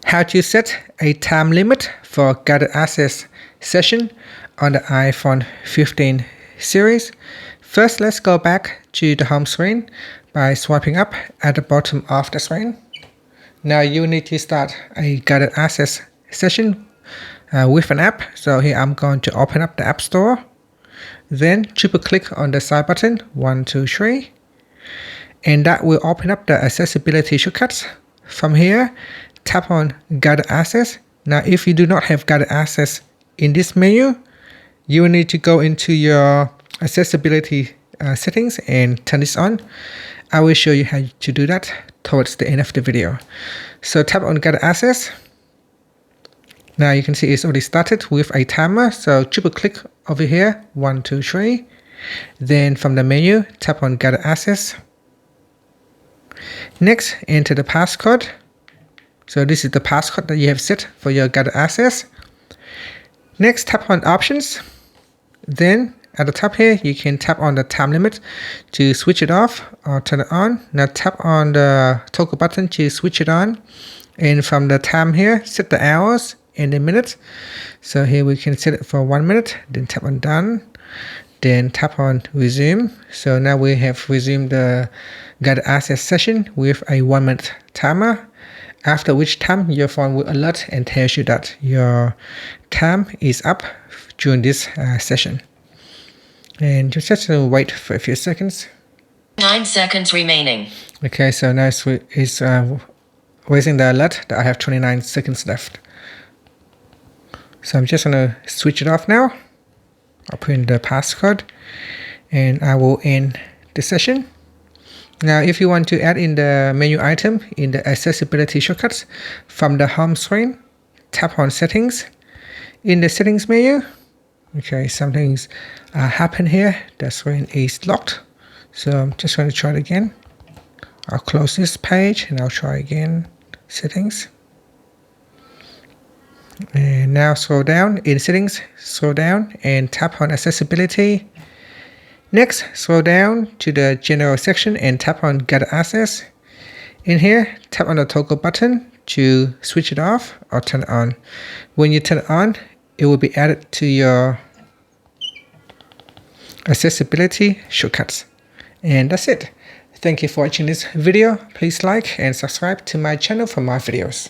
How to set a time limit for guided access session on the iPhone 15 series. First, let's go back to the home screen by swiping up at the bottom of the screen. Now you need to start a guided access session with an app. So here I'm going to open up the App Store. Then triple click on the side button 1, 2, 3. And that will open up the accessibility shortcuts. From here, tap on guided access. Now if you do not have guided access in this menu, you will need to go into your accessibility settings and turn this on. I will show you how to do that towards the end of the video. So tap on guided access. Now you can see it's already started with a timer. So triple click over here 1, 2, 3. Then from the menu, tap on guided access. Next, enter the passcode. So this is the passcode that you have set for your guided access. Next, tap on options. Then at the top here, you can tap on the time limit to switch it off or turn it on. Now tap on the toggle button to switch it on. And from the time here, set the hours and the minutes. So here we can set it for 1 minute. Then tap on done. Then tap on resume. So now we have resumed the guided access session with a 1 minute timer. After which time your phone will alert and tells you that your time is up during this session. And just wait for a few seconds. 9 seconds remaining. Okay, so now it's raising the alert that I have 29 seconds left. So I'm just gonna switch it off now. I'll put in the passcode and I will end the session. Now, if you want to add in the menu item in the accessibility shortcuts from the home screen, tap on settings. In the settings menu, okay, something's happened here. The screen is locked. So I'm just going to try it again. I'll close this page and I'll try again. Settings. And now scroll down in settings, scroll down and tap on accessibility. Next, scroll down to the general section and tap on guided access. In here, tap on the toggle button to switch it off or turn it on. When you turn it on, it will be added to your accessibility shortcuts. And that's it. Thank you for watching this video. Please like and subscribe to my channel for more videos.